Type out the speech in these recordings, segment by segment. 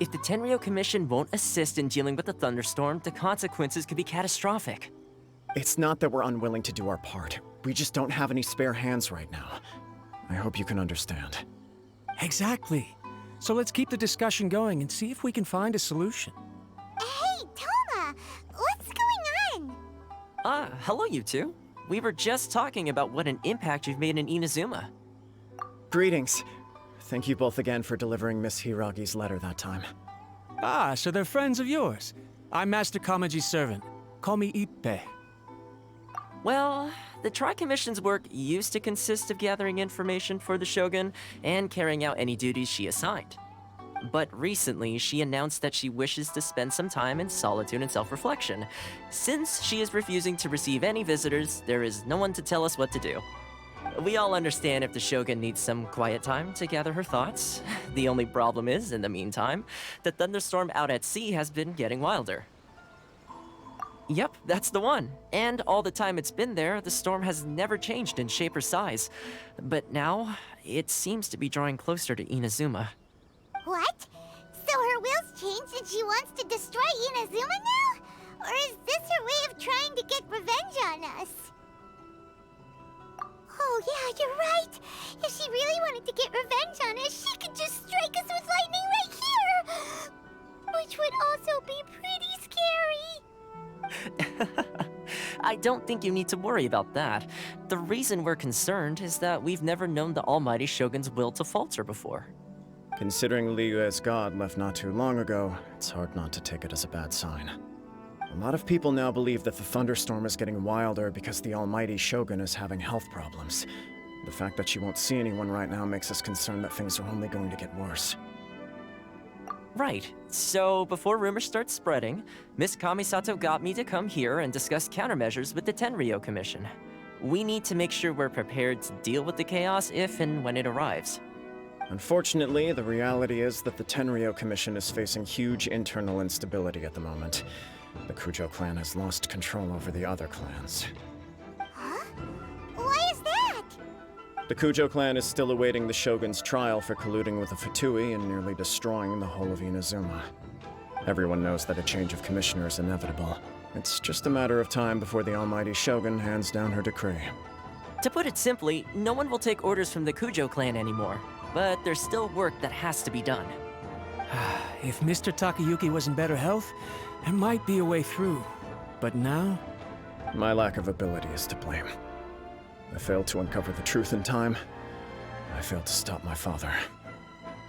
If the Tenryo Commission won't assist in dealing with the thunderstorm, the consequences could be catastrophic. It's not that we're unwilling to do our part. We just don't have any spare hands right now. I hope you can understand. Exactly. So let's keep the discussion going and see if we can find a solution. Hey, Toma! What's going on? Hello you two. We were just talking about what an impact you've made in Inazuma. Greetings. Thank you both again for delivering Miss Hiragi's letter that time. Ah, so they're friends of yours. I'm Master Kamaji's servant. Call me Ippe. Well, the Tri-Commission's work used to consist of gathering information for the Shogun and carrying out any duties she assigned. But recently, she announced that she wishes to spend some time in solitude and self-reflection. Since she is refusing to receive any visitors, there is no one to tell us what to do. We all understand if the Shogun needs some quiet time to gather her thoughts. The only problem is, in the meantime, the thunderstorm out at sea has been getting wilder. Yep, that's the one. And all the time it's been there, the storm has never changed in shape or size. But now, it seems to be drawing closer to Inazuma. What? So her will's changed and she wants to destroy Inazuma now? Or is this her way of trying to get revenge on us? Oh yeah, you're right. If she really wanted to get revenge on us, she could just strike us with lightning right here! Which would also be pretty scary. I don't think you need to worry about that. The reason we're concerned is that we've never known the Almighty Shogun's will to falter before. Considering Liyue's god left not too long ago, it's hard not to take it as a bad sign. A lot of people now believe that the thunderstorm is getting wilder because the Almighty Shogun is having health problems. The fact that she won't see anyone right now makes us concerned that things are only going to get worse. Right. So, before rumors start spreading, Miss Kamisato got me to come here and discuss countermeasures with the Tenryo Commission. We need to make sure we're prepared to deal with the chaos if and when it arrives. Unfortunately, the reality is that the Tenryo Commission is facing huge internal instability at the moment. The Kujo clan has lost control over the other clans. Huh? Why is that? The Kujo clan is still awaiting the Shogun's trial for colluding with the Fatui and nearly destroying the whole of Inazuma. Everyone knows that a change of commissioner is inevitable. It's just a matter of time before the Almighty Shogun hands down her decree. To put it simply, no one will take orders from the Kujo clan anymore. But there's still work that has to be done. If Mr. Takayuki was in better health, there might be a way through. But now? My lack of ability is to blame. I failed to uncover the truth in time. I failed to stop my father.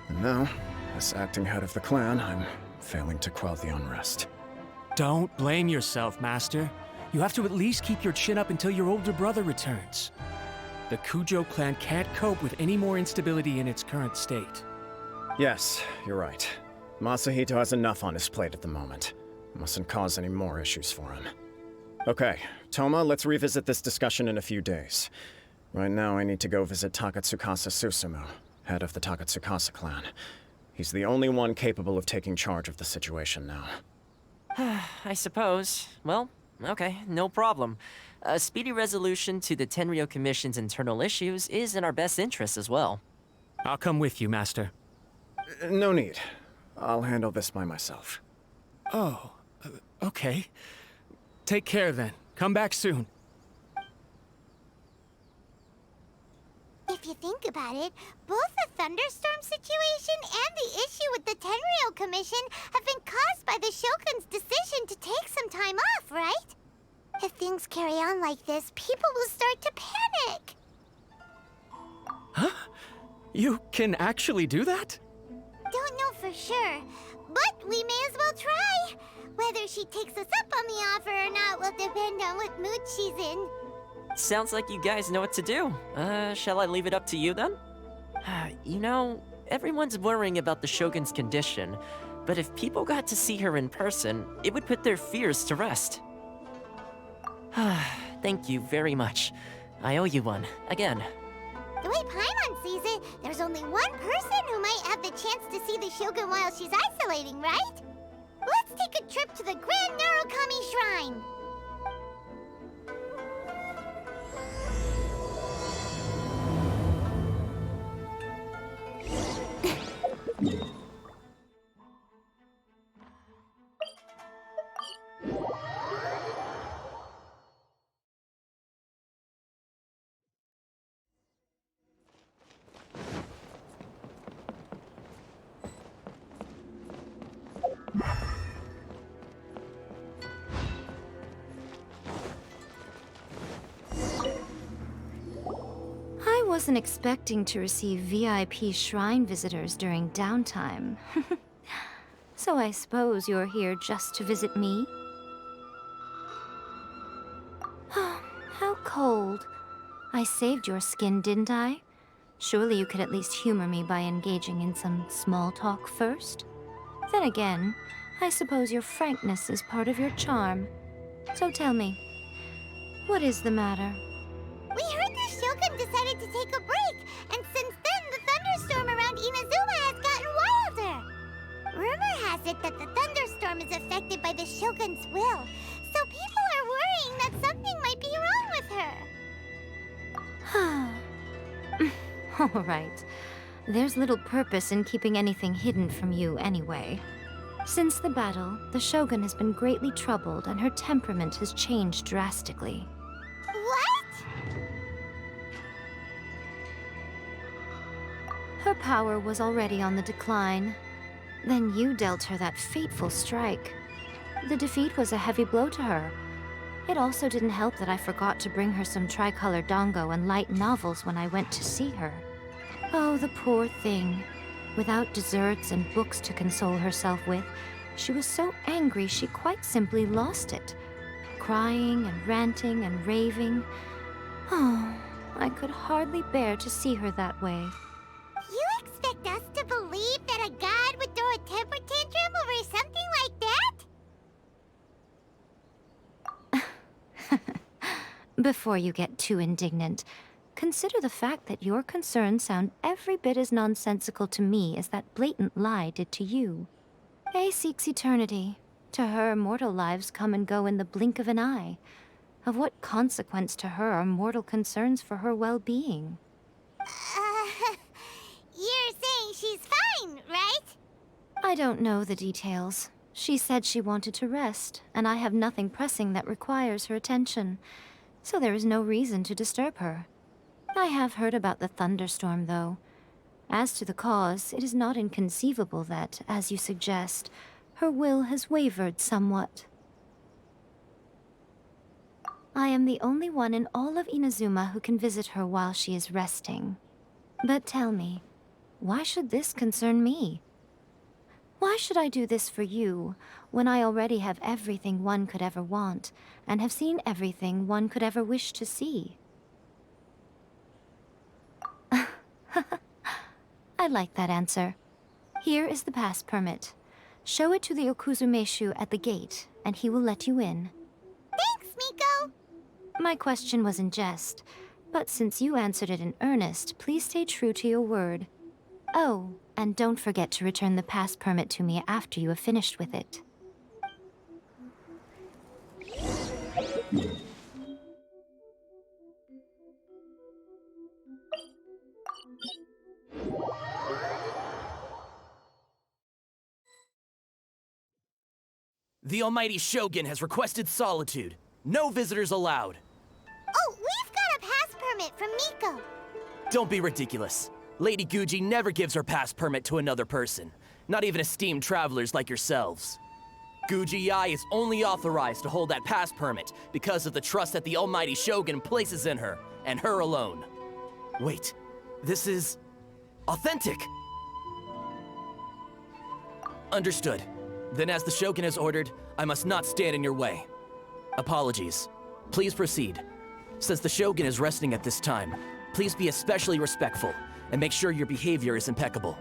And now, as acting head of the clan, I'm failing to quell the unrest. Don't blame yourself, Master. You have to at least keep your chin up until your older brother returns. The Kujo clan can't cope with any more instability in its current state. Yes, you're right. Masahito has enough on his plate at the moment. Mustn't cause any more issues for him. Okay, Toma, let's revisit this discussion in a few days. Right now, I need to go visit Takatsukasa Susumu, head of the Takatsukasa clan. He's the only one capable of taking charge of the situation now. I suppose. Well, okay, no problem. A speedy resolution to the Tenryo Commission's internal issues is in our best interest as well. I'll come with you, Master. No need. I'll handle this by myself. Oh, okay. Take care then. Come back soon. If you think about it, both the thunderstorm situation and the issue with the Tenryo Commission have been caused by the Shogun's decision to take some time off, right? If things carry on like this, people will start to panic. Huh? You can actually do that? Don't know for sure, but we may as well try. Whether she takes us up on the offer or not will depend on what mood she's in. Sounds like you guys know what to do. Shall I leave it up to you then? You know, everyone's worrying about the Shogun's condition, but if people got to see her in person, it would put their fears to rest. Thank you very much. I owe you one, again. The way Paimon sees it, there's only one person who might have the chance to see the Shogun while she's isolating, right? Let's take a trip to the Grand Narukami Shrine! wasn't expecting to receive VIP shrine visitors during downtime. So I suppose you're here just to visit me? How cold. I saved your skin, didn't I? Surely you could at least humor me by engaging in some small talk first? Then again, I suppose your frankness is part of your charm. So tell me, what is the matter? We heard the Shogun decided to take a break, and since then the thunderstorm around Inazuma has gotten wilder. Rumor has it that the thunderstorm is affected by the Shogun's will, so people are worrying that something might be wrong with her. All right. There's little purpose in keeping anything hidden from you anyway. Since the battle, the Shogun has been greatly troubled and her temperament has changed drastically. What? Her power was already on the decline. Then you dealt her that fateful strike. The defeat was a heavy blow to her. It also didn't help that I forgot to bring her some tricolor dango and light novels when I went to see her. Oh, the poor thing. Without desserts and books to console herself with, she was so angry she quite simply lost it. Crying and ranting and raving. Oh, I could hardly bear to see her that way. You expect us to believe that a god would throw a temper tantrum over something like that? Before you get too indignant, consider the fact that your concerns sound every bit as nonsensical to me as that blatant lie did to you. A seeks eternity. To her, mortal lives come and go in the blink of an eye. Of what consequence to her are mortal concerns for her well-being? You're saying she's fine, right? I don't know the details. She said she wanted to rest, and I have nothing pressing that requires her attention, so there is no reason to disturb her. I have heard about the thunderstorm, though. As to the cause, it is not inconceivable that, as you suggest, her will has wavered somewhat. I am the only one in all of Inazuma who can visit her while she is resting. But tell me, why should this concern me? Why should I do this for you, when I already have everything one could ever want, and have seen everything one could ever wish to see? I like that answer. Here is the pass permit. Show it to the Okuzumeshu at the gate, and he will let you in. Thanks, Miko! My question was in jest, but since you answered it in earnest, please stay true to your word. Oh, and don't forget to return the pass permit to me after you have finished with it. The Almighty Shogun has requested solitude. No visitors allowed. Oh, we've got a pass permit from Miko. Don't be ridiculous. Lady Guji never gives her pass permit to another person, not even esteemed travelers like yourselves. Guji-ai is only authorized to hold that pass permit because of the trust that the Almighty Shogun places in her, and her alone. Wait, this is authentic. Understood. Then as the Shogun has ordered, I must not stand in your way. Apologies. Please proceed. Since the Shogun is resting at this time, please be especially respectful and make sure your behavior is impeccable.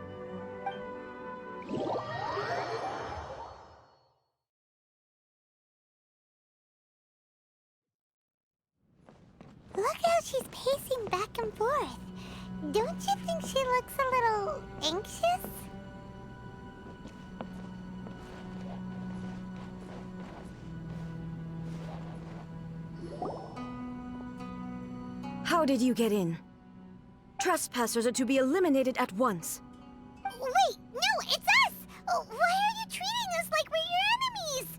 Look how she's pacing back and forth. Don't you think she looks a little anxious? How did you get in? Trespassers are to be eliminated at once. Wait, no, it's us! Why are you treating us like we're your enemies?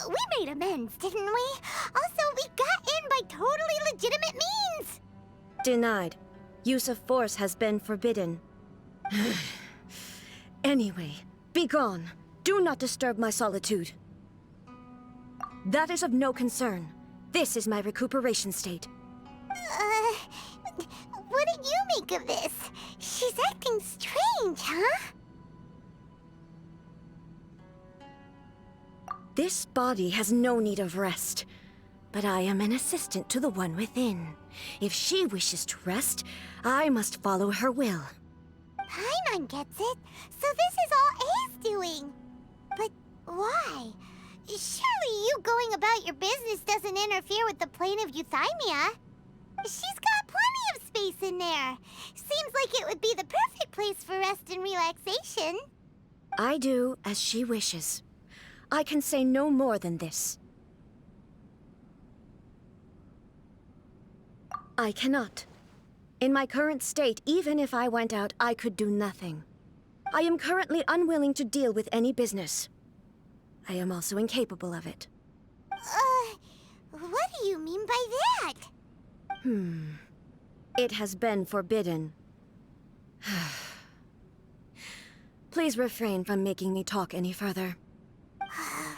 We made amends, didn't we? Also, we got in by totally legitimate means! Denied. Use of force has been forbidden. Anyway, be gone. Do not disturb my solitude. That is of no concern. This is my recuperation state. Wouldn't you make of this? She's acting strange, huh? This body has no need of rest. But I am an assistant to the one within. If she wishes to rest, I must follow her will. Paimon gets it. So this is all A's doing. But why? Surely you going about your business doesn't interfere with the plane of Euthymia. She's got plenty of space in there. Seems like it would be the perfect place for rest and relaxation. I do as she wishes. I can say no more than this. I cannot. In my current state, even if I went out, I could do nothing. I am currently unwilling to deal with any business. I am also incapable of it. What do you mean by that? It has been forbidden. Please refrain from making me talk any further.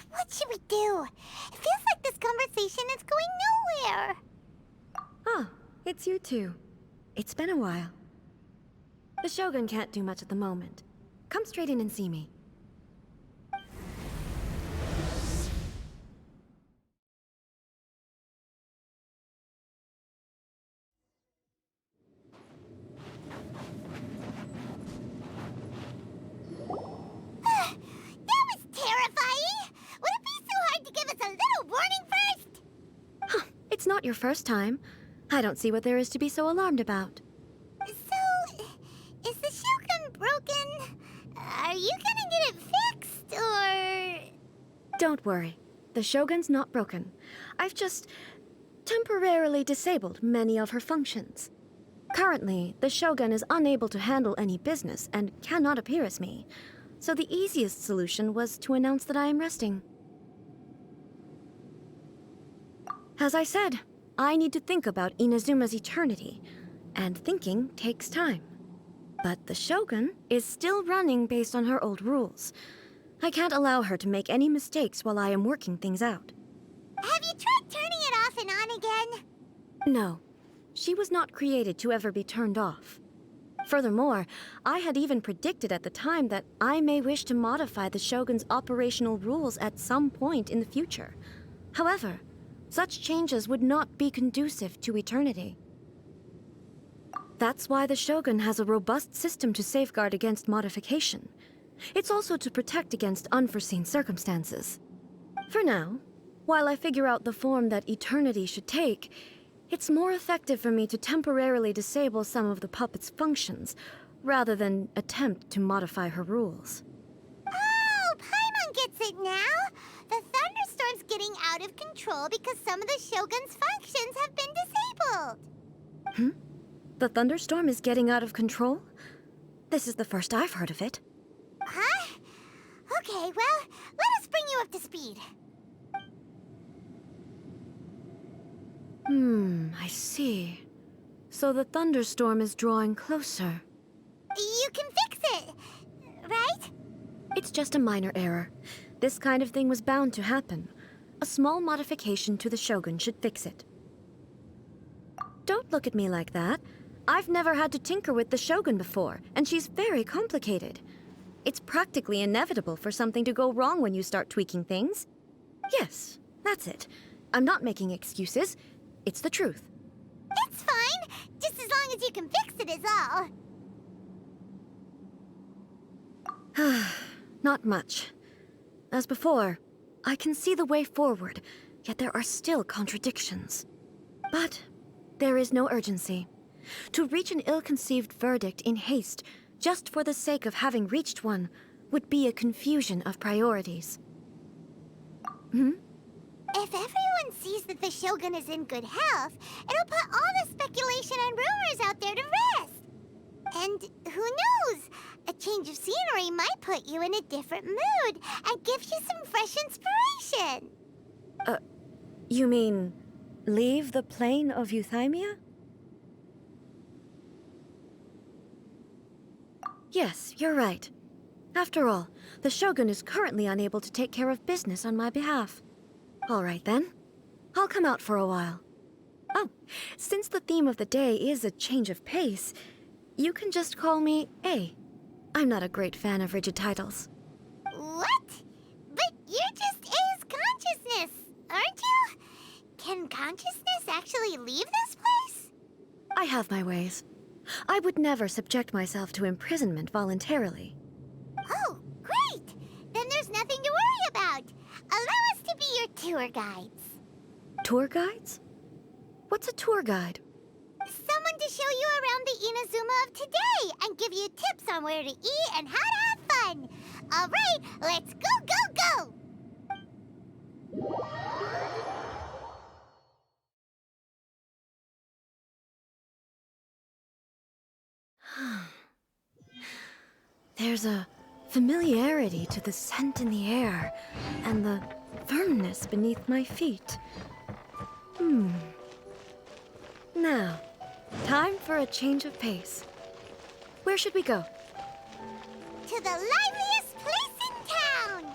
What should we do? It feels like this conversation is going nowhere. Oh, it's you two. It's been a while. The Shogun can't do much at the moment. Come straight in and see me. That was terrifying! Would it be so hard to give us a little warning first? Huh, it's not your first time. I don't see what there is to be so alarmed about. So, is the Shogun broken? Are you gonna get it fixed, or...? Don't worry. The Shogun's not broken. I've just temporarily disabled many of her functions. Currently, the Shogun is unable to handle any business and cannot appear as me. So the easiest solution was to announce that I am resting. As I said, I need to think about Inazuma's eternity, and thinking takes time. But the Shogun is still running based on her old rules. I can't allow her to make any mistakes while I am working things out. Have you tried turning it off and on again? No, she was not created to ever be turned off. Furthermore, I had even predicted at the time that I may wish to modify the Shogun's operational rules at some point in the future. However, such changes would not be conducive to eternity. That's why the Shogun has a robust system to safeguard against modification. It's also to protect against unforeseen circumstances. For now, while I figure out the form that eternity should take, it's more effective for me to temporarily disable some of the puppet's functions, rather than attempt to modify her rules. Oh, Paimon gets it now! The thunderstorm's getting out of control because some of the Shogun's functions have been disabled. The thunderstorm is getting out of control? This is the first I've heard of it. Huh? Okay, well, let us bring you up to speed. I see. So the thunderstorm is drawing closer. You can fix it, right? It's just a minor error. This kind of thing was bound to happen. A small modification to the Shogun should fix it. Don't look at me like that. I've never had to tinker with the Shogun before, and she's very complicated. It's practically inevitable for something to go wrong when you start tweaking things. Yes, that's it. I'm not making excuses. It's the truth. It's fine, just as long as you can fix it is all. Not much. As before, I can see the way forward, yet there are still contradictions. But there is no urgency. To reach an ill-conceived verdict in haste, just for the sake of having reached one, would be a confusion of priorities. If everyone sees that the Shogun is in good health, it'll put all the speculation and rumors out there to rest. And who knows? A change of scenery might put you in a different mood and give you some fresh inspiration. You mean, leave the plane of Euthymia? Yes, you're right. After all, the Shogun is currently unable to take care of business on my behalf. All right then. I'll come out for a while. Oh, since the theme of the day is a change of pace, You can just call me A. I'm not a great fan of rigid titles. What? But you're just A's consciousness, aren't you? Can consciousness actually leave this place? I have my ways. I would never subject myself to imprisonment voluntarily. Oh, great! Then there's nothing to worry about. Allow us to be your tour guides. Tour guides? What's a tour guide? Someone to show you around the Inazuma of today and give you tips on where to eat and how to have fun. All right, let's go, go, go! There's a familiarity to the scent in the air and the firmness beneath my feet. Now, time for a change of pace. Where should we go? To the liveliest place in town!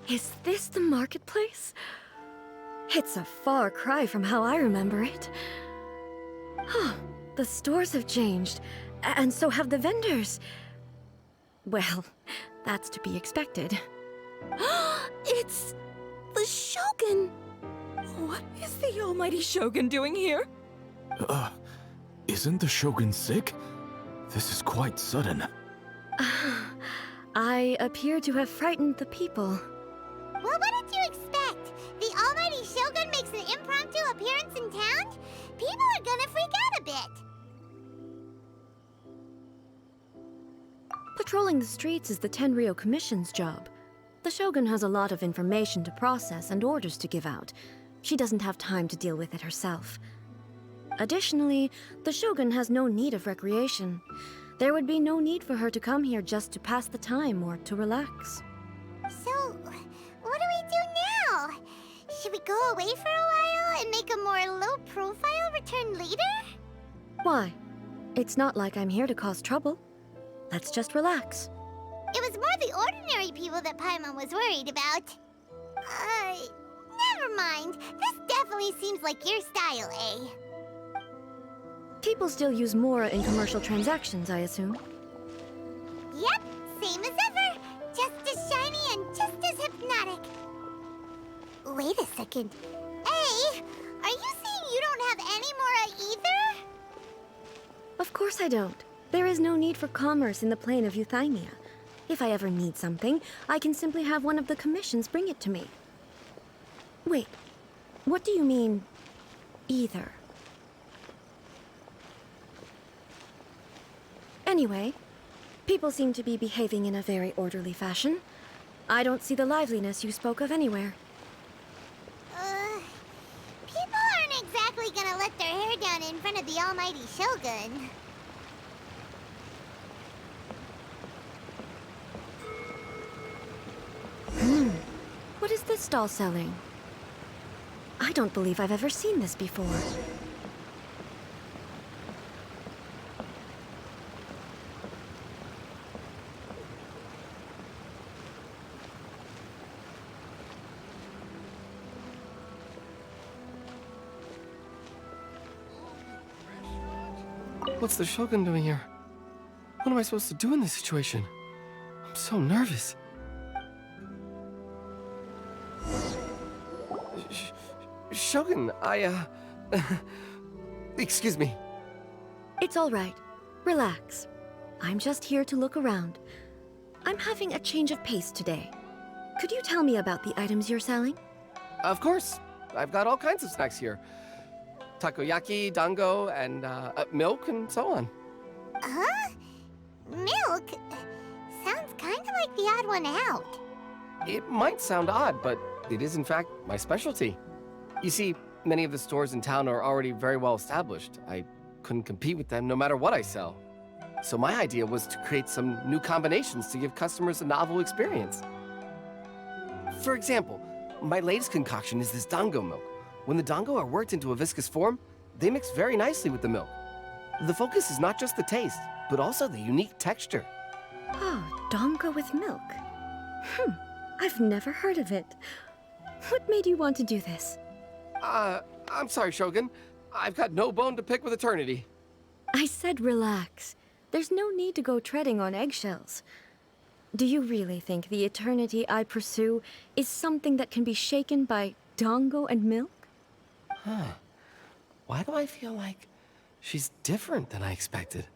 Is this the marketplace? It's a far cry from how I remember it. The stores have changed, and so have the vendors. Well, that's to be expected. It's the Shogun! What is the almighty Shogun doing here? Isn't the Shogun sick? This is quite sudden. I appear to have frightened the people. Well, what did you expect? The almighty Shogun makes an impromptu appearance in town? People are gonna freak out a bit. Patrolling the streets is the Tenryou Commission's job. The Shogun has a lot of information to process and orders to give out. She doesn't have time to deal with it herself. Additionally, the Shogun has no need of recreation. There would be no need for her to come here just to pass the time or to relax. So, what do we do now? Should we go away for a while and make a more low-profile return later? Why? It's not like I'm here to cause trouble. Let's just relax. It was more the ordinary people that Paimon was worried about. Never mind. This definitely seems like your style, eh? People still use Mora in commercial transactions, I assume. Yep, same as ever. Just as shiny and just as hypnotic. Wait a second. Hey, are you saying you don't have any Mora either? Of course I don't. There is no need for commerce in the plane of Euthymia. If I ever need something, I can simply have one of the commissions bring it to me. Wait, what do you mean, either? Anyway, people seem to be behaving in a very orderly fashion. I don't see the liveliness you spoke of anywhere. People aren't exactly gonna let their hair down in front of the almighty Shogun. What is this stall selling? I don't believe I've ever seen this before. What's the Shogun doing here? What am I supposed to do in this situation? I'm so nervous. Shogun, excuse me. It's all right. Relax. I'm just here to look around. I'm having a change of pace today. Could you tell me about the items you're selling? Of course. I've got all kinds of snacks here. Takoyaki, dango, and milk, and so on. Huh? Milk? Sounds kind of like the odd one out. It might sound odd, but it is in fact my specialty. You see, Many of the stores in town are already very well established. I couldn't compete with them no matter what I sell. So my idea was to create some new combinations to give customers a novel experience. For example, my latest concoction is this dango milk. When the dango are worked into a viscous form, they mix very nicely with the milk. The focus is not just the taste, but also the unique texture. Oh, dango with milk. I've never heard of it. What made you want to do this? I'm sorry, Shogun. I've got no bone to pick with Eternity. I said relax. There's no need to go treading on eggshells. Do you really think the eternity I pursue is something that can be shaken by dango and milk? Why do I feel like she's different than I expected?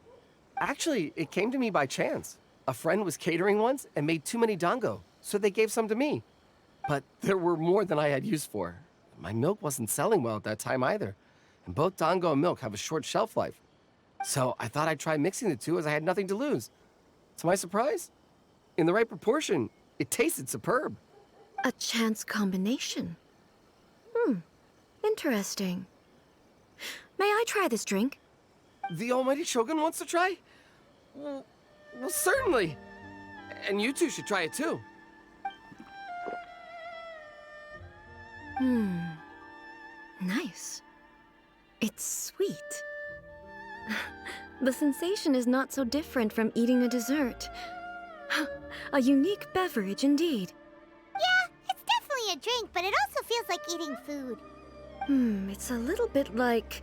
Actually, it came to me by chance. A friend was catering once and made too many dango, so they gave some to me. But there were more than I had use for. My milk wasn't selling well at that time either, and both dango and milk have a short shelf life. So I thought I'd try mixing the two as I had nothing to lose. To my surprise, in the right proportion, it tasted superb. A chance combination. Interesting. May I try this drink? The Almighty Shogun wants to try? Well, certainly. And you two should try it too. Nice. It's sweet. The sensation is not so different from eating a dessert. A unique beverage indeed. Yeah, it's definitely a drink, but it also feels like eating food. It's a little bit like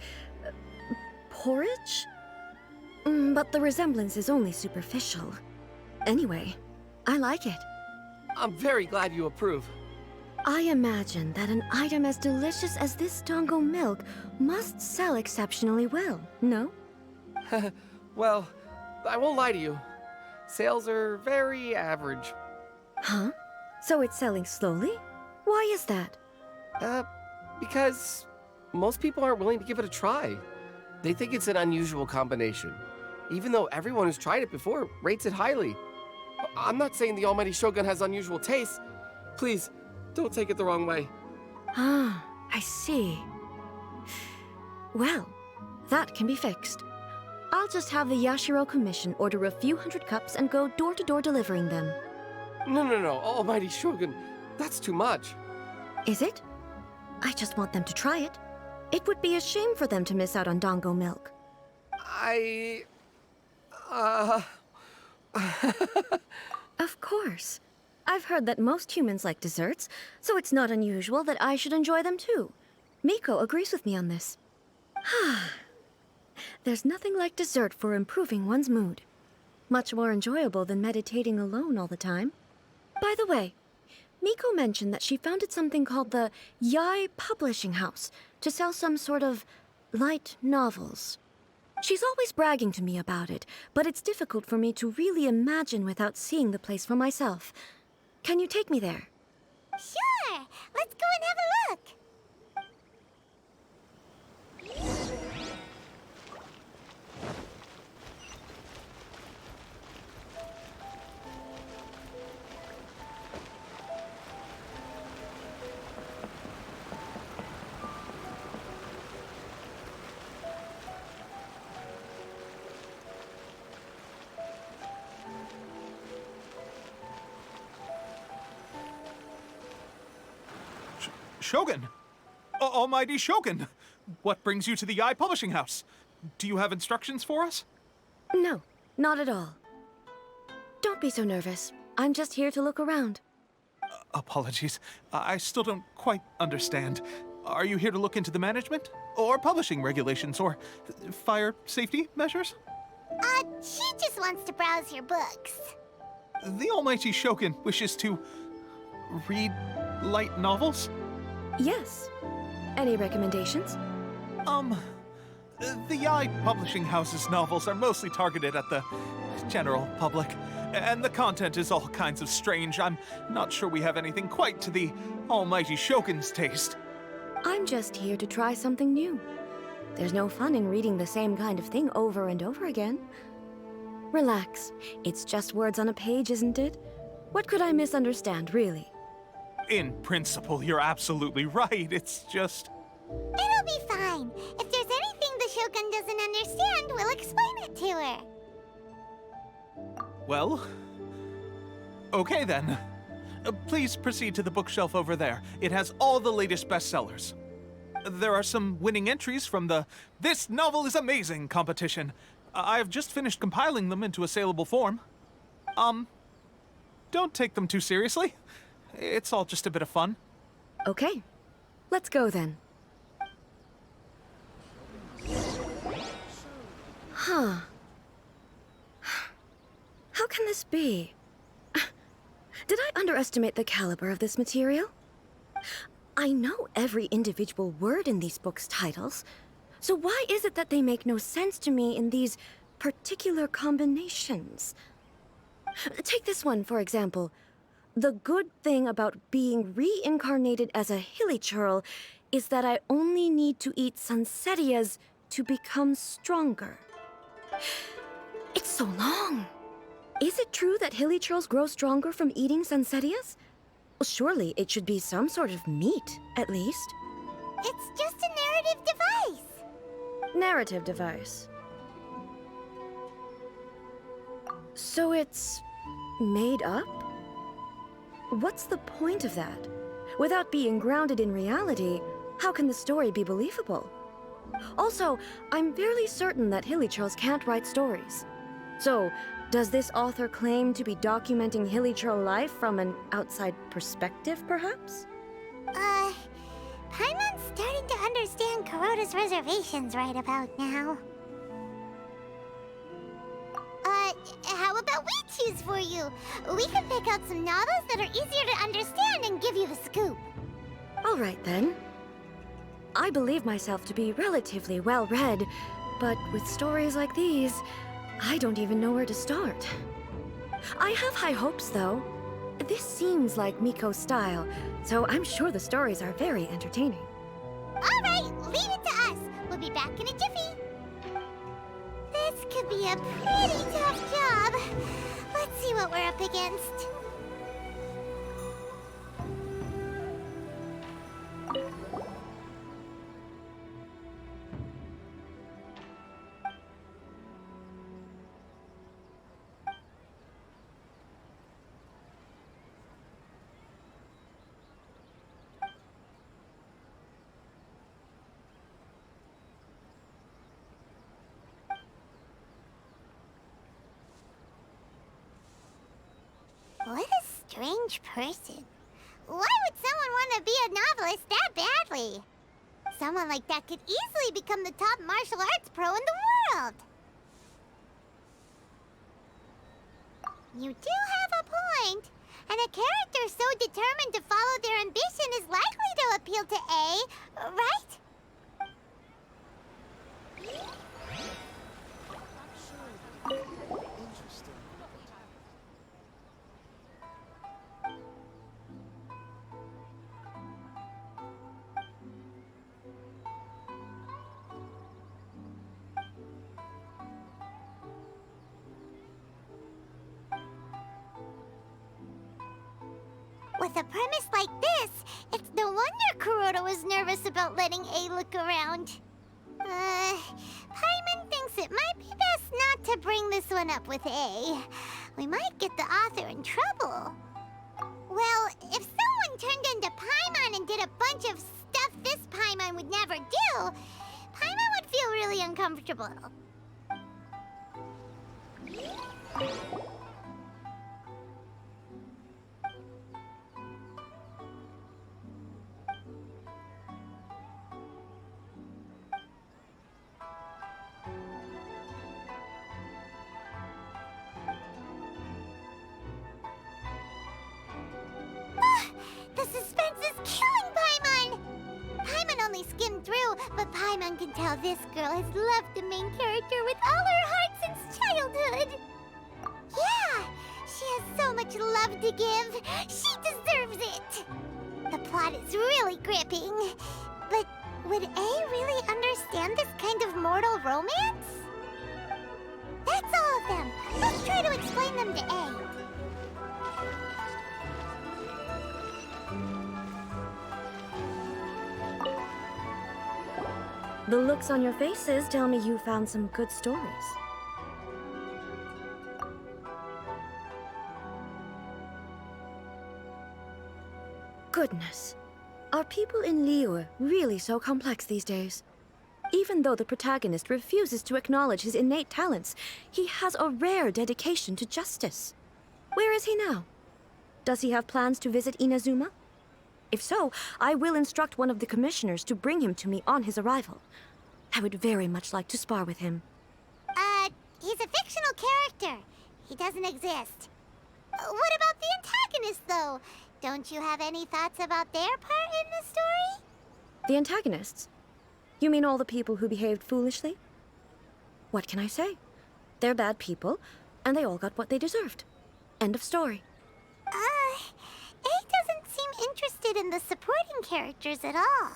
porridge? But the resemblance is only superficial. Anyway, I like it. I'm very glad you approve. I imagine that an item as delicious as this dango milk must sell exceptionally well, no? Well, I won't lie to you. Sales are very average. Huh? So it's selling slowly? Why is that? Because most people aren't willing to give it a try. They think it's an unusual combination, even though everyone who's tried it before rates it highly. I'm not saying the Almighty Shogun has unusual tastes. Please, don't take it the wrong way. Ah, I see. Well, that can be fixed. I'll just have the Yashiro Commission order a few hundred cups and go door to door delivering them. No, Almighty Shogun, that's too much. Is it? I just want them to try it. It would be a shame for them to miss out on dango milk. Of course. I've heard that most humans like desserts, so it's not unusual that I should enjoy them too. Miko agrees with me on this. There's nothing like dessert for improving one's mood. Much more enjoyable than meditating alone all the time. By the way, Miko mentioned that she founded something called the Yae Publishing House to sell some sort of light novels. She's always bragging to me about it, but it's difficult for me to really imagine without seeing the place for myself. Can you take me there? Sure! Let's go and have a look! Shogun! Almighty Shogun! What brings you to the Yae Publishing House? Do you have instructions for us? No, not at all. Don't be so nervous. I'm just here to look around. Apologies. I still don't quite understand. Are you here to look into the management? Or publishing regulations? Or fire safety measures? She just wants to browse your books. The Almighty Shogun wishes to read light novels? Yes. Any recommendations? The Yae Publishing House's novels are mostly targeted at the general public, and the content is all kinds of strange. I'm not sure we have anything quite to the Almighty Shogun's taste. I'm just here to try something new. There's no fun in reading the same kind of thing over and over again. Relax. It's just words on a page, isn't it? What could I misunderstand, really? In principle, you're absolutely right. It's just... It'll be fine. If there's anything the Shogun doesn't understand, we'll explain it to her. Well, okay then. Please proceed to the bookshelf over there. It has all the latest bestsellers. There are some winning entries from the This Novel is Amazing competition. I've just finished compiling them into a saleable form. Don't take them too seriously. It's all just a bit of fun. Okay, let's go then. Huh. How can this be? Did I underestimate the caliber of this material? I know every individual word in these books' titles, so why is it that they make no sense to me in these particular combinations? Take this one, for example. The good thing about being reincarnated as a hilichurl is that I only need to eat sunsetias to become stronger. It's so long. Is it true that hilichurls grow stronger from eating sunsetias? Well, surely it should be some sort of meat, at least. It's just a narrative device. Narrative device. So it's made up? What's the point of that? Without being grounded in reality, how can the story be believable? Also, I'm fairly certain that hilichurls can't write stories. So, does this author claim to be documenting hilichurl life from an outside perspective, perhaps? Paimon's starting to understand Kuroda's reservations right about now. How about we choose for you? We can pick out some novels that are easier to understand and give you the scoop. All right, then. I believe myself to be relatively well-read, but with stories like these, I don't even know where to start. I have high hopes, though. This seems like Miko's style, so I'm sure the stories are very entertaining. All right, leave it to us. We'll be back in a jiffy. This could be a pretty tough job. Let's see what we're up against. What a strange person. Why would someone want to be a novelist that badly? Someone like that could easily become the top martial arts pro in the world. You do have a point. And a character so determined to follow their ambition is likely to appeal to A, right? With a premise like this, it's no wonder Kuroda was nervous about letting A look around. Paimon thinks it might be best not to bring this one up with A. We might get the author in trouble. Well, if someone turned into Paimon and did a bunch of stuff this Paimon would never do, Paimon would feel really uncomfortable. The suspense is killing Paimon! Paimon only skimmed through, but Paimon can tell this girl has loved the main character with all her heart since childhood. Yeah, she has so much love to give. She deserves it. The plot is really gripping. But would A really understand this kind of mortal romance? That's all of them. Let's try to explain them to A. The looks on your faces tell me you found some good stories. Goodness. Are people in Liyue really so complex these days? Even though the protagonist refuses to acknowledge his innate talents, he has a rare dedication to justice. Where is he now? Does he have plans to visit Inazuma? If so, I will instruct one of the commissioners to bring him to me on his arrival. I would very much like to spar with him. He's a fictional character. He doesn't exist. What about the antagonist, though? Don't you have any thoughts about their part in the story? The antagonists? You mean all the people who behaved foolishly? What can I say? They're bad people, and they all got what they deserved. End of story. A doesn't seem interested in the supporting characters at all.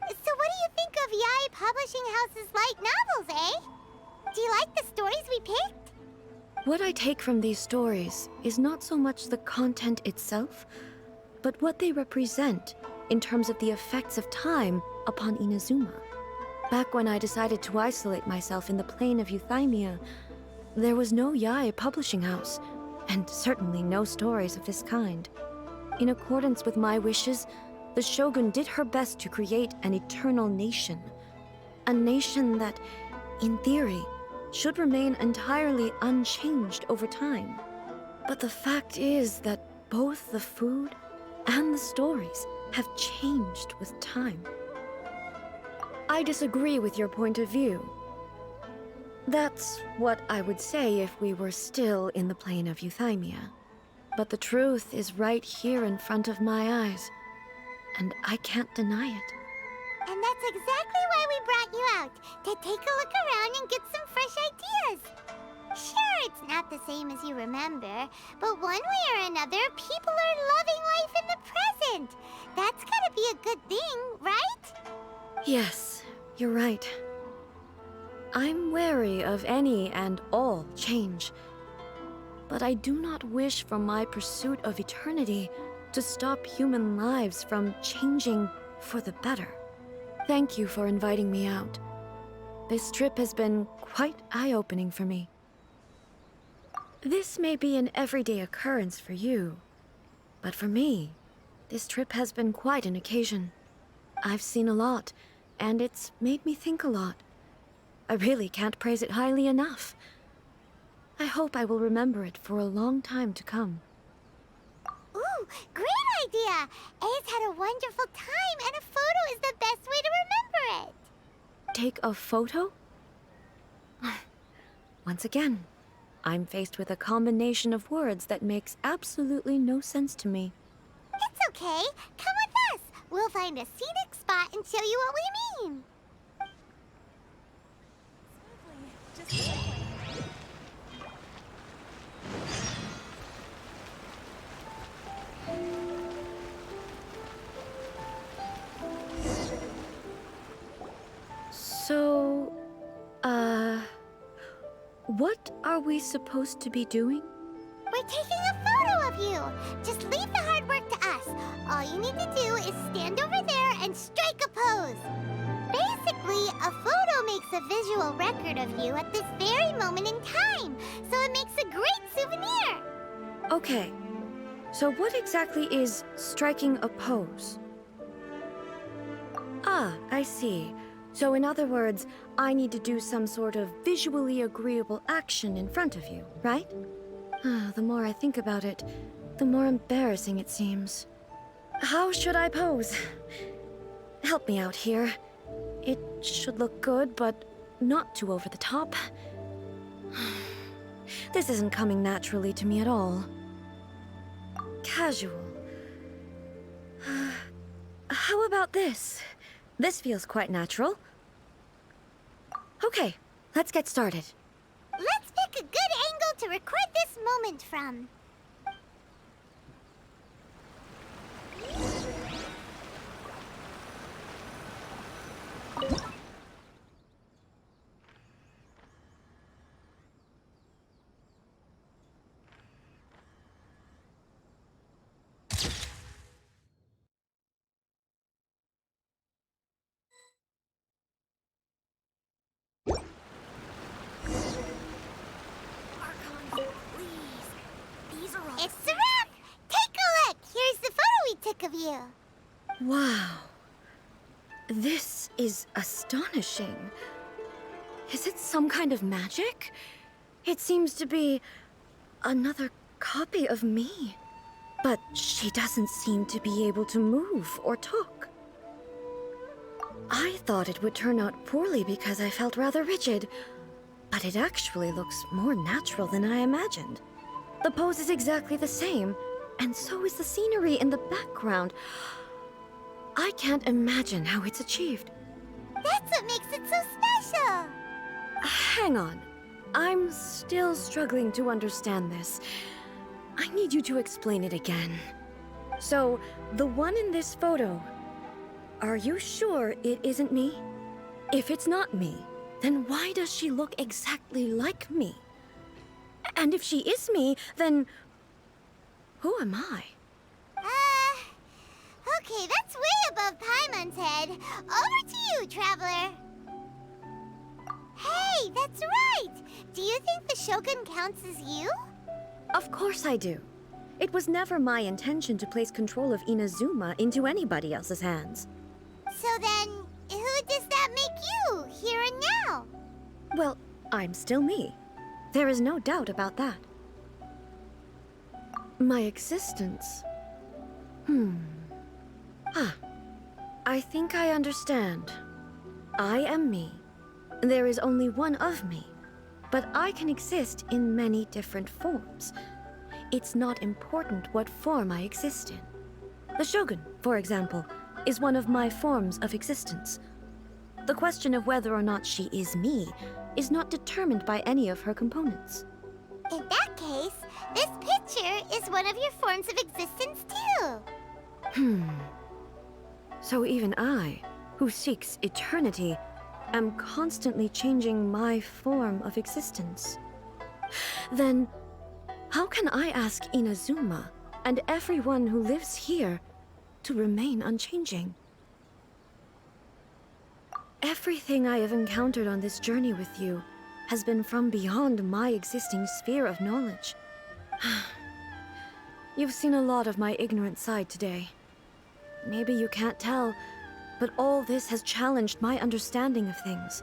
So what do you think of Yae Publishing House's light novels, eh? Do you like the stories we picked? What I take from these stories is not so much the content itself, but what they represent in terms of the effects of time upon Inazuma. Back when I decided to isolate myself in the plane of Euthymia, there was no Yae Publishing House, and certainly no stories of this kind. In accordance with my wishes, the Shogun did her best to create an eternal nation. A nation that, in theory, should remain entirely unchanged over time. But the fact is that both the food and the stories have changed with time. I disagree with your point of view. That's what I would say if we were still in the plane of Euthymia. But the truth is right here in front of my eyes, and I can't deny it. And that's exactly why we brought you out, to take a look around and get some fresh ideas. Sure, it's not the same as you remember, but one way or another, people are loving life in the present. That's gotta be a good thing, right? Yes, you're right. I'm wary of any and all change, but I do not wish for my pursuit of eternity to stop human lives from changing for the better. Thank you for inviting me out. This trip has been quite eye-opening for me. This may be an everyday occurrence for you, but for me, this trip has been quite an occasion. I've seen a lot, and it's made me think a lot. I really can't praise it highly enough. I hope I will remember it for a long time to come. Ooh, great idea! A's had a wonderful time, and a photo is the best way to remember it. Take a photo? Once again, I'm faced with a combination of words that makes absolutely no sense to me. It's okay. Come with us. We'll find a scenic spot and show you what we mean. So, what are we supposed to be doing? We're taking a photo of you. Just leave the hard work to us. All you need to do is stand over there and strike a pose. Basically, a photo makes a visual record of you at this very moment in time, so it makes a great souvenir. Okay, so what exactly is striking a pose? Ah, I see. So in other words, I need to do some sort of visually agreeable action in front of you, right? The more I think about it, the more embarrassing it seems. How should I pose? Help me out here. It should look good, but not too over the top. This isn't coming naturally to me at all. Casual. How about this? This feels quite natural. Okay, let's get started. Let's pick a good angle to record this moment from. you. Wow. This is astonishing. Is it some kind of magic? It seems to be another copy of me. But she doesn't seem to be able to move or talk. I thought it would turn out poorly because I felt rather rigid, but it actually looks more natural than I imagined. The pose is exactly the same, and so is the scenery in the background. I can't imagine how it's achieved. That's what makes it so special. Hang on. I'm still struggling to understand this. I need you to explain it again. So, the one in this photo, are you sure it isn't me? If it's not me, then why does she look exactly like me? And if she is me, then who am I? Okay, that's way above Paimon's head. Over to you, Traveler. Hey, that's right! Do you think the Shogun counts as you? Of course I do. It was never my intention to place control of Inazuma into anybody else's hands. So then, who does that make you, here and now? Well, I'm still me. There is no doubt about that. My existence... I think I understand. I am me. There is only one of me, but I can exist in many different forms. It's not important what form I exist in. The Shogun, for example, is one of my forms of existence. The question of whether or not she is me is not determined by any of her components. In that case, this picture is one of your forms of existence too. So even I, who seeks eternity, am constantly changing my form of existence. Then, how can I ask Inazuma and everyone who lives here to remain unchanging? Everything I have encountered on this journey with you has been from beyond my existing sphere of knowledge. You've seen a lot of my ignorant side today. Maybe you can't tell, but all this has challenged my understanding of things.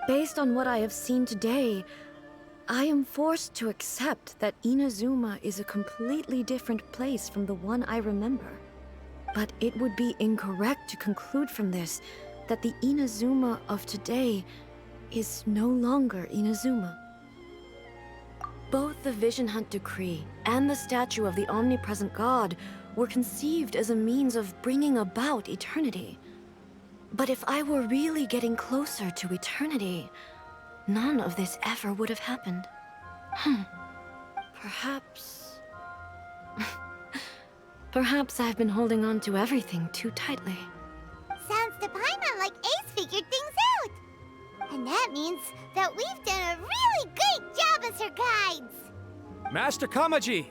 Based on what I have seen today, I am forced to accept that Inazuma is a completely different place from the one I remember. But it would be incorrect to conclude from this that the Inazuma of today is no longer Inazuma. Both the Vision Hunt Decree and the statue of the Omnipresent God were conceived as a means of bringing about eternity. But if I were really getting closer to eternity, none of this ever would have happened. Perhaps... Perhaps I've been holding on to everything too tightly. Sounds to Paimon like Ace figured things out. And that means that we've done a really great job as her guides. Master Kamaji!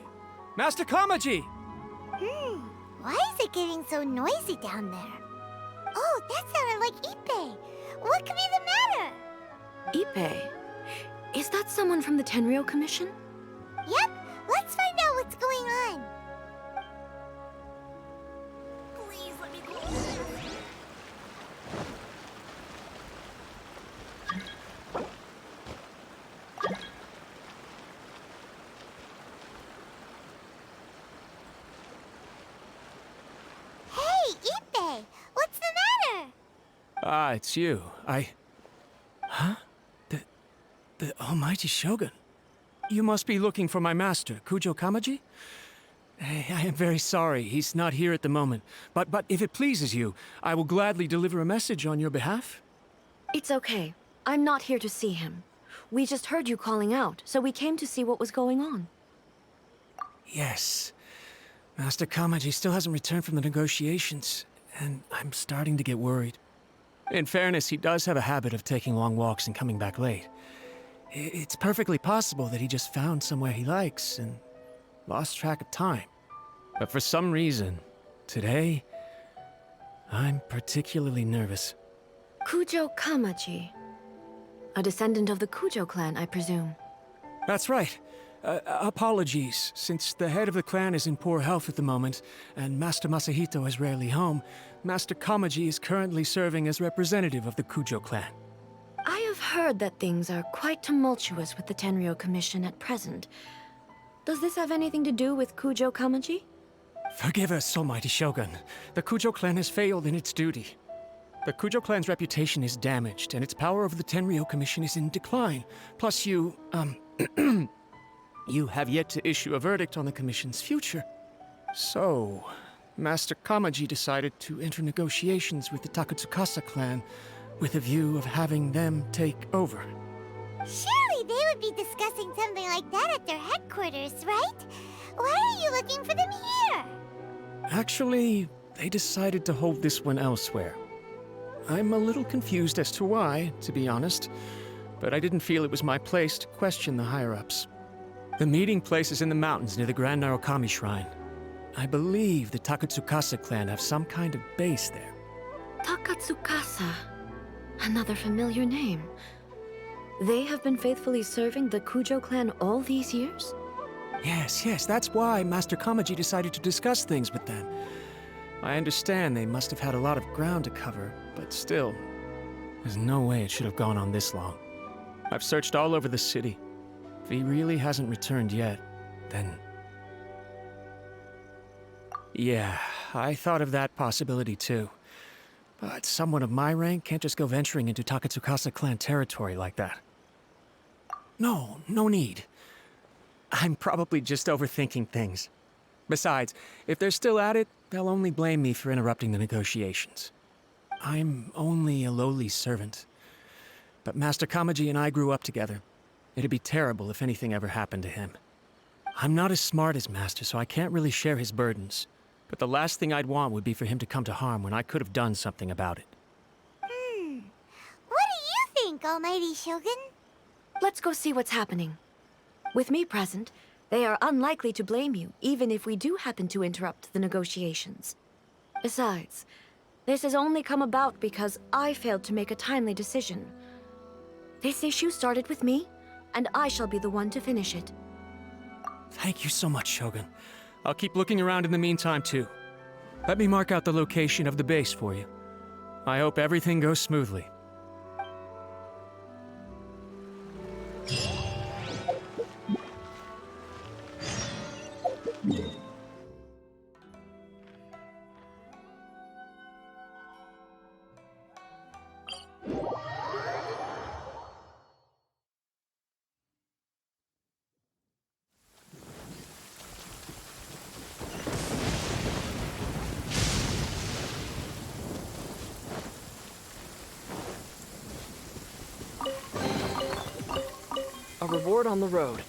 Master Kamaji! Why is it getting so noisy down there? Oh, that sounded like Ippei. What could be the matter? Ippei? Is that someone from the Tenryou Commission? Yep, let's find out what's going on. Please let me go. Hey, Ippei, what's the matter? Ah, it's you. Huh? The Almighty Shogun. You must be looking for my master, Kujo Kamaji? I am very sorry, he's not here at the moment. But if it pleases you, I will gladly deliver a message on your behalf. It's okay. I'm not here to see him. We just heard you calling out, so we came to see what was going on. Yes. Master Kamaji still hasn't returned from the negotiations, and I'm starting to get worried. In fairness, he does have a habit of taking long walks and coming back late. It's perfectly possible that he just found somewhere he likes and lost track of time. But for some reason, today, I'm particularly nervous. Kujo Kamaji. A descendant of the Kujo clan, I presume. That's right. Apologies. Since the head of the clan is in poor health at the moment, and Master Masahito is rarely home, Master Kamaji is currently serving as representative of the Kujo clan. I have heard that things are quite tumultuous with the Tenryou Commission at present. Does this have anything to do with Kujo Kamaji? Forgive us, Almighty Shogun. The Kujo clan has failed in its duty. The Kujo clan's reputation is damaged, and its power over the Tenryou Commission is in decline. Plus you, you have yet to issue a verdict on the Commission's future. So, Master Kamaji decided to enter negotiations with the Takatsukasa clan with a view of having them take over. Surely they would be discussing something like that at their headquarters, right? Why are you looking for them here? Actually, they decided to hold this one elsewhere. I'm a little confused as to why, to be honest, but I didn't feel it was my place to question the higher-ups. The meeting place is in the mountains near the Grand Narukami Shrine. I believe the Takatsukasa clan have some kind of base there. Takatsukasa. Another familiar name. They have been faithfully serving the Kujo clan all these years? Yes, that's why Master Kamaji decided to discuss things with them. I understand they must have had a lot of ground to cover, but still, there's no way it should have gone on this long. I've searched all over the city. If he really hasn't returned yet, then... Yeah, I thought of that possibility too. But someone of my rank can't just go venturing into Takatsukasa clan territory like that. No need. I'm probably just overthinking things. Besides, if they're still at it, they'll only blame me for interrupting the negotiations. I'm only a lowly servant. But Master Kamaji and I grew up together. It'd be terrible if anything ever happened to him. I'm not as smart as Master, so I can't really share his burdens. But the last thing I'd want would be for him to come to harm when I could have done something about it. What do you think, Almighty Shogun? Let's go see what's happening. With me present, they are unlikely to blame you, even if we do happen to interrupt the negotiations. Besides, this has only come about because I failed to make a timely decision. This issue started with me, and I shall be the one to finish it. Thank you so much, Shogun. I'll keep looking around in the meantime, too. Let me mark out the location of the base for you. I hope everything goes smoothly. A reward on the road.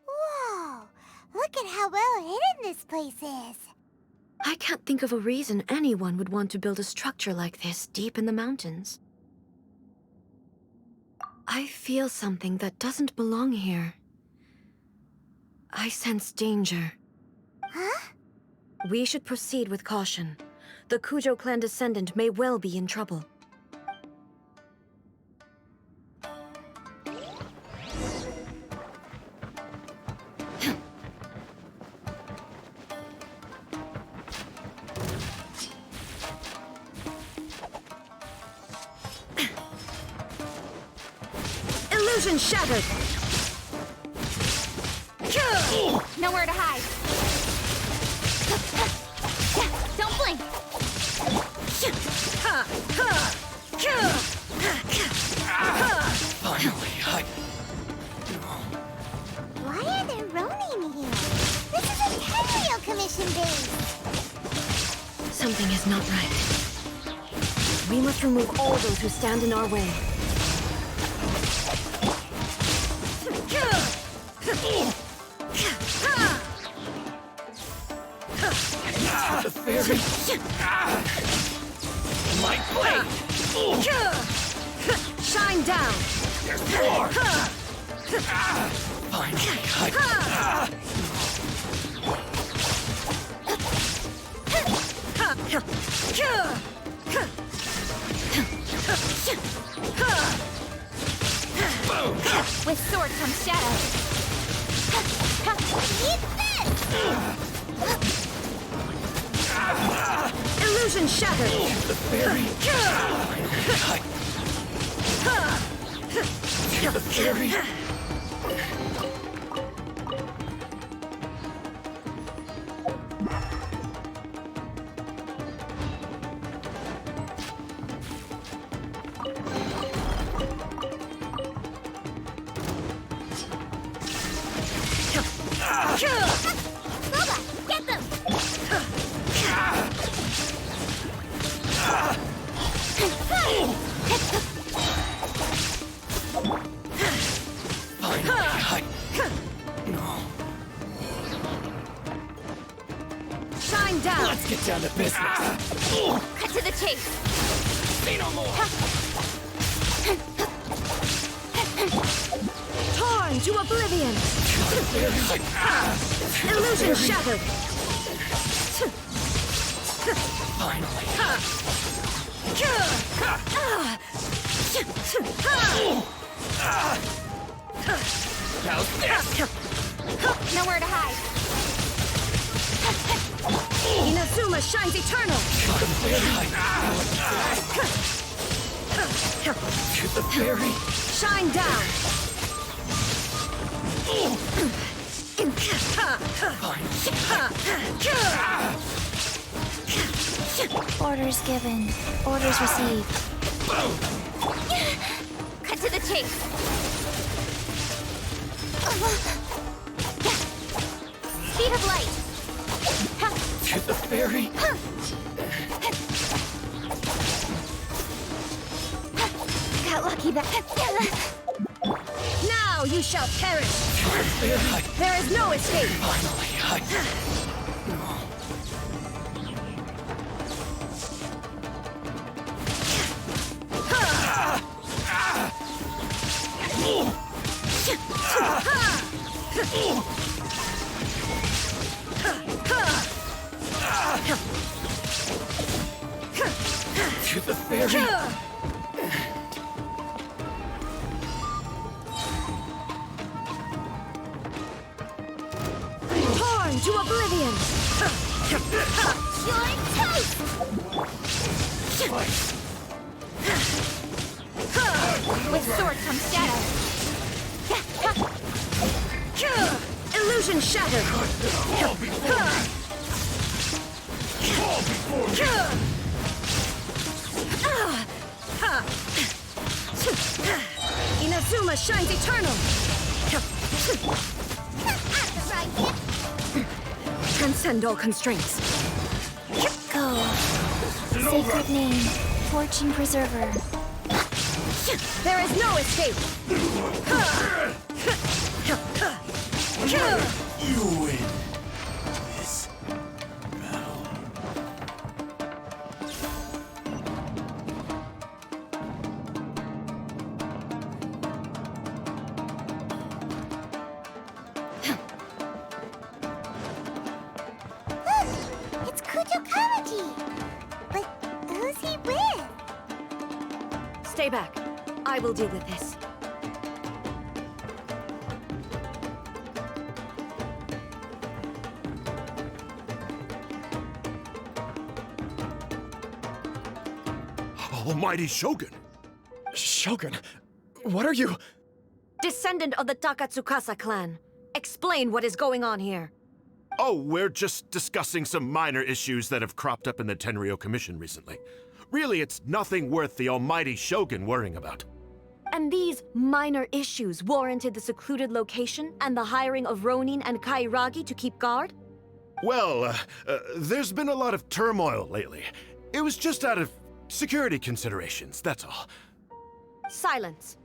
Whoa! Look at how well hidden this place is. I can't think of a reason anyone would want to build a structure like this deep in the mountains. I feel something that doesn't belong here. I sense danger. Huh? We should proceed with caution. The Kujo clan descendant may well be in trouble. Illusion shattered! Nowhere to hide. Don't blink. Finally, Why are there Ronin here? This Commission base. Something is not right. We must remove all those who stand in our way. The fairy. My blade. Shine down. There's more. Finally, With sword comes shadow. Eat this! Illusion shattered. the fairy. The fairy. Boba, get them! Shine down. Let's get down to business. Cut to the chase. Say no more. Torn to oblivion. Illusion shattered. Finally. How's this? Nowhere to hide. Inazuma shines eternal. To the fairy. Shine down. Orders given. Orders received. Cut to the chase. Speed of light. To the fairy. Got lucky that. Now you shall perish. There is no escape. To the fairy. Torn to oblivion. You're toast! With sword comes shadow. Illusion shattered. Inazuma shines eternal. Transcend all constraints. Go. Sacred name. Fortune preserver. There is no escape. You win this battle. Look, it's Kujo Kamaji. But who's he with? Stay back. I will deal with this. Almighty Shogun! Shogun, what are you? Descendant of the Takatsukasa clan. Explain what is going on here. Oh, we're just discussing some minor issues that have cropped up in the Tenryou Commission recently. Really, it's nothing worth the Almighty Shogun worrying about. And these minor issues warranted the secluded location and the hiring of Ronin and Kairagi to keep guard? Well, there's been a lot of turmoil lately. It was just out of security considerations, that's all. Silence.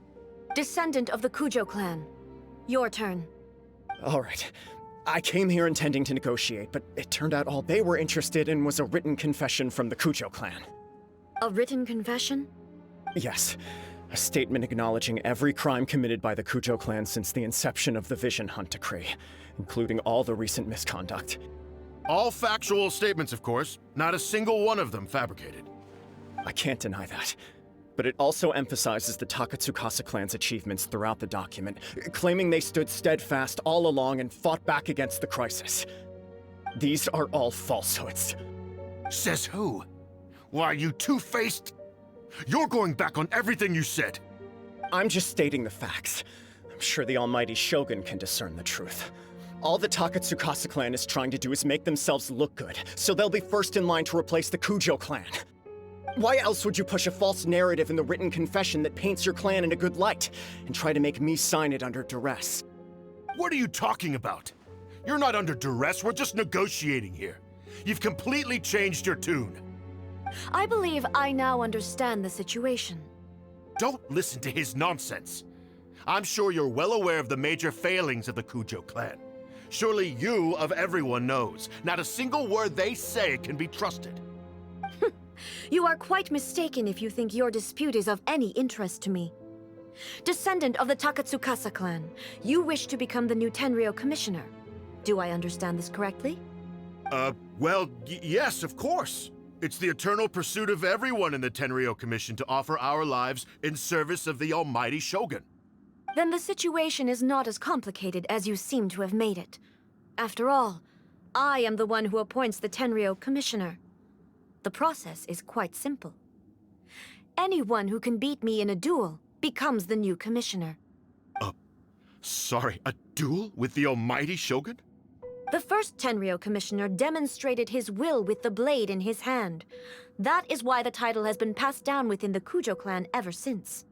Descendant of the Kujo clan. Your turn. All right. I came here intending to negotiate, but it turned out all they were interested in was a written confession from the Kujo clan. A written confession? Yes. A statement acknowledging every crime committed by the Kujo clan since the inception of the Vision Hunt Decree, including all the recent misconduct. All factual statements, of course. Not a single one of them fabricated. I can't deny that. But it also emphasizes the Takatsukasa clan's achievements throughout the document, claiming they stood steadfast all along and fought back against the crisis. These are all falsehoods. Says who? Why, you two-faced? You're going back on everything you said. I'm just stating the facts. I'm sure the almighty Shogun can discern the truth. All the Takatsukasa clan is trying to do is make themselves look good, so they'll be first in line to replace the Kujo clan. Why else would you push a false narrative in the written confession that paints your clan in a good light, and try to make me sign it under duress? What are you talking about? You're not under duress, we're just negotiating here. You've completely changed your tune. I believe I now understand the situation. Don't listen to his nonsense. I'm sure you're well aware of the major failings of the Kujo clan. Surely you, of everyone, knows. Not a single word they say can be trusted. You are quite mistaken if you think your dispute is of any interest to me. Descendant of the Takatsukasa clan, you wish to become the new Tenryou commissioner. Do I understand this correctly? Well, yes, of course. It's the eternal pursuit of everyone in the Tenryou Commission to offer our lives in service of the almighty Shogun. Then the situation is not as complicated as you seem to have made it. After all, I am the one who appoints the Tenryou commissioner. The process is quite simple. Anyone who can beat me in a duel becomes the new commissioner. Sorry, a duel with the almighty Shogun? The first Tenryou commissioner demonstrated his will with the blade in his hand. That is why the title has been passed down within the Kujo clan ever since.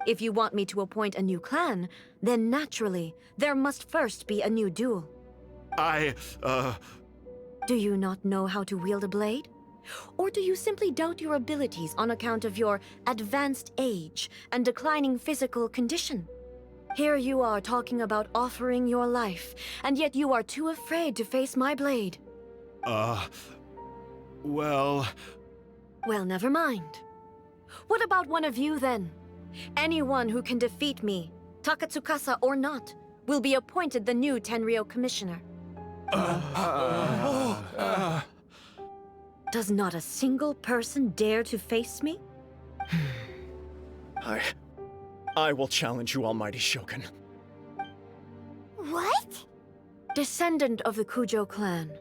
If you want me to appoint a new clan, then naturally, there must first be a new duel. Do you not know how to wield a blade? Or do you simply doubt your abilities on account of your advanced age and declining physical condition? Here you are talking about offering your life, and yet you are too afraid to face my blade. Well, never mind. What about one of you, then? Anyone who can defeat me, Takatsukasa or not, will be appointed the new Tenryou commissioner. Does not a single person dare to face me? I will challenge you, almighty Shogun. What? Descendant of the Kujo clan.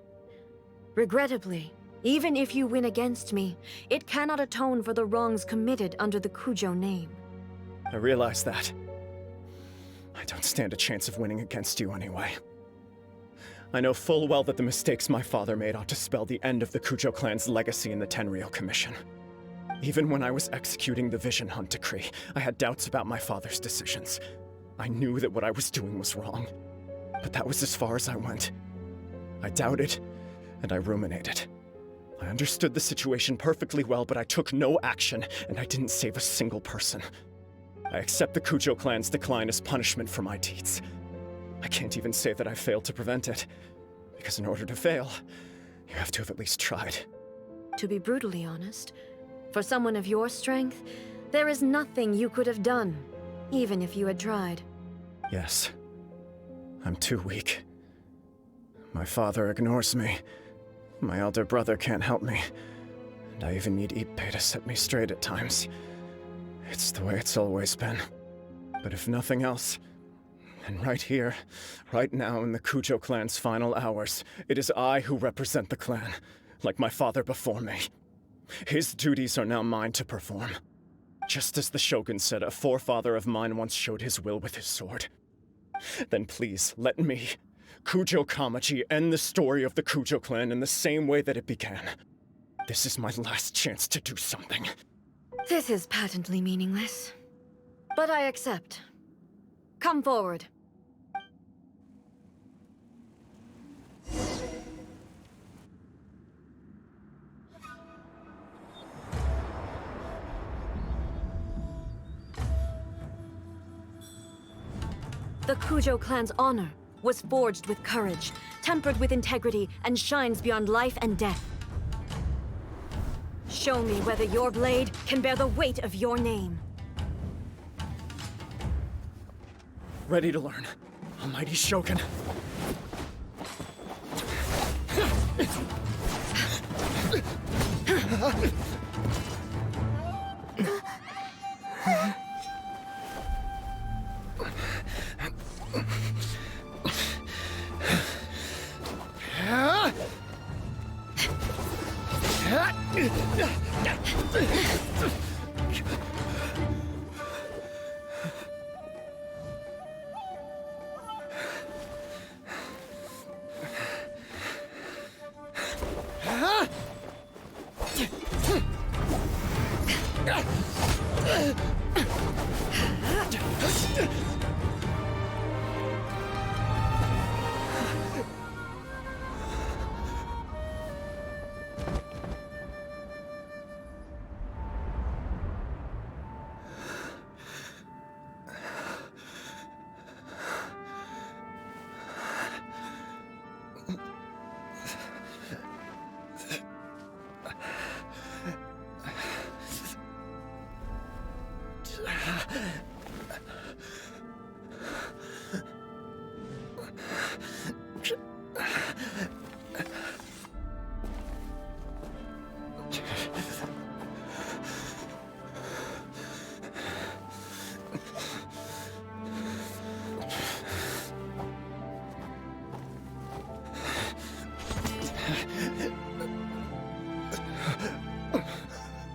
Regrettably, even if you win against me, it cannot atone for the wrongs committed under the Kujo name. I realize that. I don't stand a chance of winning against you anyway. I know full well that the mistakes my father made ought to spell the end of the Kujo clan's legacy in the Tenryou Commission. Even when I was executing the Vision Hunt Decree, I had doubts about my father's decisions. I knew that what I was doing was wrong, but that was as far as I went. I doubted, and I ruminated. I understood the situation perfectly well, but I took no action, and I didn't save a single person. I accept the Kujo clan's decline as punishment for my deeds. I can't even say that I failed to prevent it, because in order to fail, you have to have at least tried. To be brutally honest, for someone of your strength, there is nothing you could have done, even if you had tried. Yes. I'm too weak. My father ignores me. My elder brother can't help me. And I even need Ippei to set me straight at times. It's the way it's always been. But if nothing else, and right here, right now in the Kujo clan's final hours, it is I who represent the clan, like my father before me. His duties are now mine to perform. Just as the Shogun said a forefather of mine once showed his will with his sword. Then please, let me, Kujo Kamaji, end the story of the Kujo clan in the same way that it began. This is my last chance to do something. This is patently meaningless. But I accept. Come forward. The Kujo clan's honor was forged with courage, tempered with integrity, and shines beyond life and death. Show me whether your blade can bear the weight of your name. Ready to learn. Almighty Shogun.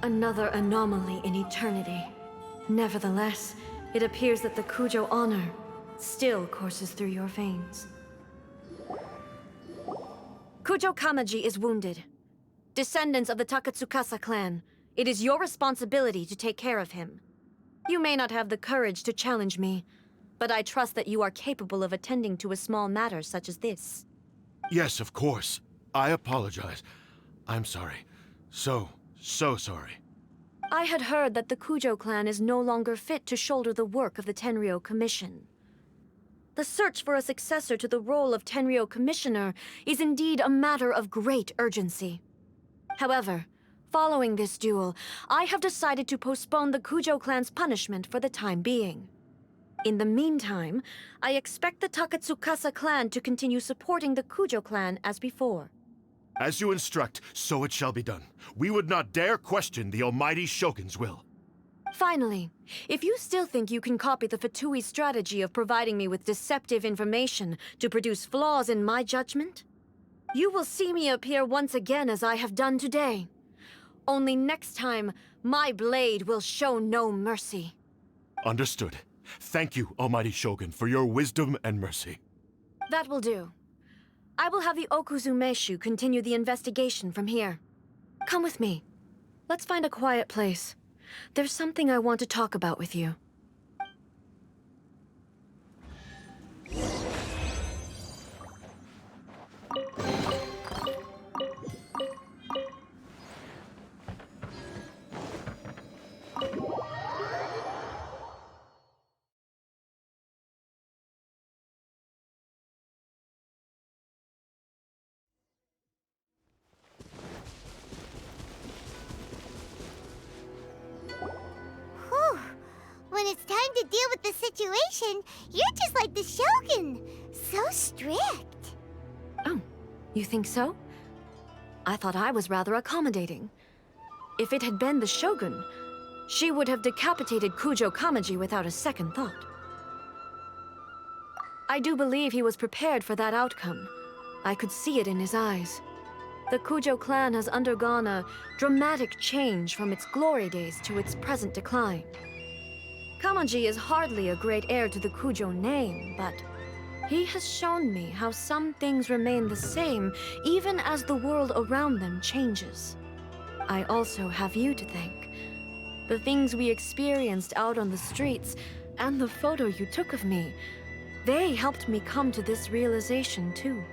Another anomaly in eternity. Nevertheless, it appears that the Kujo honor still courses through your veins. Kujo Kamaji is wounded. Descendants of the Takatsukasa clan, it is your responsibility to take care of him. You may not have the courage to challenge me, but I trust that you are capable of attending to a small matter such as this. Yes, of course. I apologize. I'm sorry. So sorry. I had heard that the Kujo clan is no longer fit to shoulder the work of the Tenryou Commission. The search for a successor to the role of Tenryou Commissioner is indeed a matter of great urgency. However, following this duel, I have decided to postpone the Kujo clan's punishment for the time being. In the meantime, I expect the Takatsukasa clan to continue supporting the Kujo clan as before. As you instruct, so it shall be done. We would not dare question the Almighty Shogun's will. Finally, if you still think you can copy the Fatui strategy of providing me with deceptive information to produce flaws in my judgment, you will see me appear once again as I have done today. Only next time, my blade will show no mercy. Understood. Thank you, Almighty Shogun, for your wisdom and mercy. That will do. I will have the Okuzumeshu continue the investigation from here. Come with me. Let's find a quiet place. There's something I want to talk about with you. When it's time to deal with the situation, you're just like the Shogun. So strict. Oh, you think so? I thought I was rather accommodating. If it had been the Shogun, she would have decapitated Kujo Kamaji without a second thought. I do believe he was prepared for that outcome. I could see it in his eyes. The Kujo clan has undergone a dramatic change from its glory days to its present decline. Kamaji is hardly a great heir to the Kujo name, but he has shown me how some things remain the same even as the world around them changes. I also have you to thank. The things we experienced out on the streets and the photo you took of me, they helped me come to this realization too.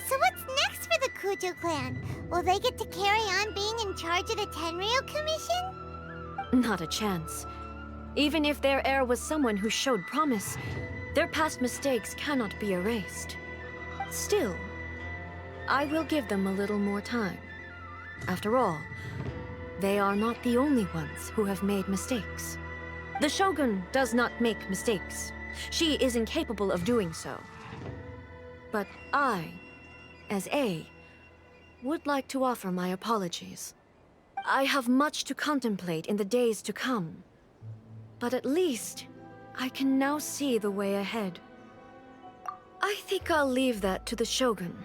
So what's next for the Kujo clan? Will they get to carry on being in charge of the Tenryou Commission? Not a chance. Even if their heir was someone who showed promise, Their past mistakes cannot be erased. Still, I will give them a little more time. After all, they are not the only ones who have made mistakes. The Shogun does not make mistakes. She is incapable of doing so. But I, as A, would like to offer my apologies. I have much to contemplate in the days to come, but at least I can now see the way ahead. I think I'll leave that to the Shogun.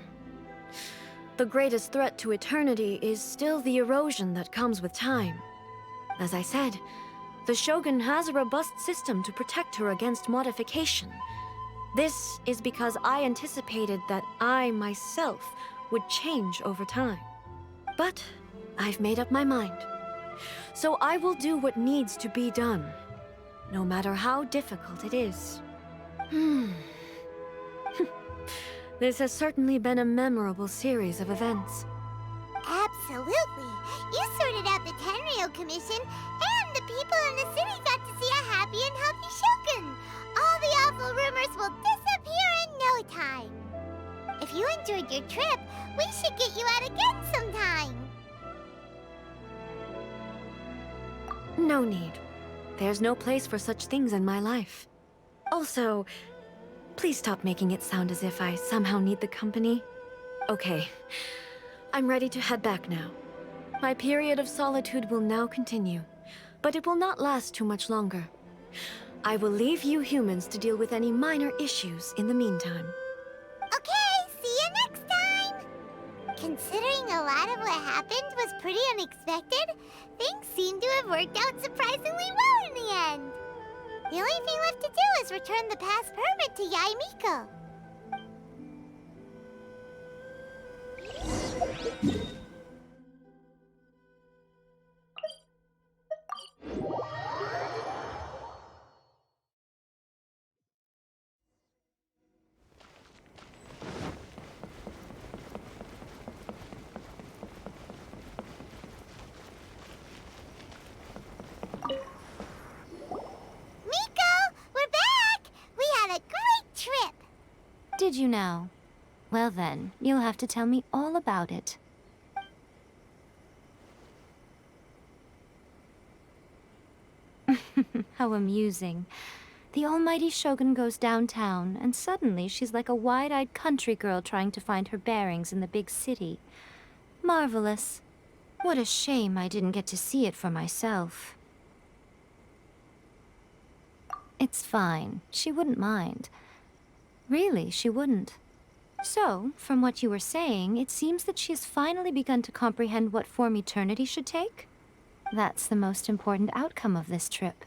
The greatest threat to eternity is still the erosion that comes with time. As I said, the Shogun has a robust system to protect her against modification. This is because I anticipated that I myself would change over time. But I've made up my mind. So I will do what needs to be done, no matter how difficult it is. This has certainly been a memorable series of events. Absolutely. You sorted out the Tenryou Commission, and the people in the city got to see a happy and healthy Shogun. All the awful rumors will disappear in no time. If you enjoyed your trip, we should get you out again sometime. No need. There's no place for such things in my life. Also, please stop making it sound as if I somehow need the company. Okay, I'm ready to head back now. My period of solitude will now continue, but it will not last too much longer. I will leave you humans to deal with any minor issues in the meantime. Okay, see you next time! Considering a lot of what happened was pretty unexpected, things seem to have worked out surprisingly well in the end. The only thing left to do is return the pass permit to Yae Miko. Did you now? Well then, you'll have to tell me all about it. How amusing. The almighty Shogun goes downtown, and suddenly she's like a wide-eyed country girl trying to find her bearings in the big city. Marvelous. What a shame I didn't get to see it for myself. It's fine. She wouldn't mind. Really, she wouldn't. So, from what you were saying, it seems that she has finally begun to comprehend what form eternity should take? That's the most important outcome of this trip.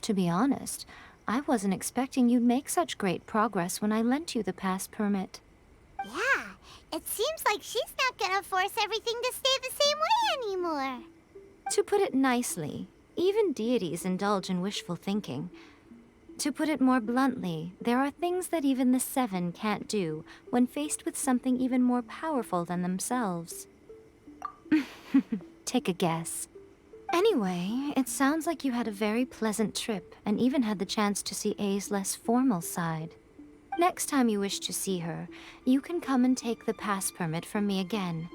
To be honest, I wasn't expecting you'd make such great progress when I lent you the pass permit. Yeah, it seems like she's not gonna force everything to stay the same way anymore. To put it nicely, even deities indulge in wishful thinking. To put it more bluntly, there are things that even the Seven can't do when faced with something even more powerful than themselves. Take a guess. Anyway, it sounds like you had a very pleasant trip and even had the chance to see A's less formal side. Next time you wish to see her, you can come and take the pass permit from me again.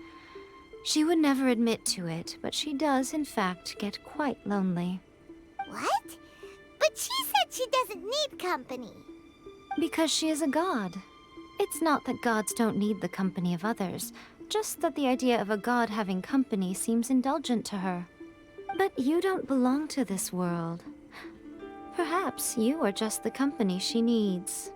She would never admit to it, but she does, in fact, get quite lonely. What? But she said she doesn't need company. Because she is a god. It's not that gods don't need the company of others, just that the idea of a god having company seems indulgent to her. But you don't belong to this world. Perhaps you are just the company she needs.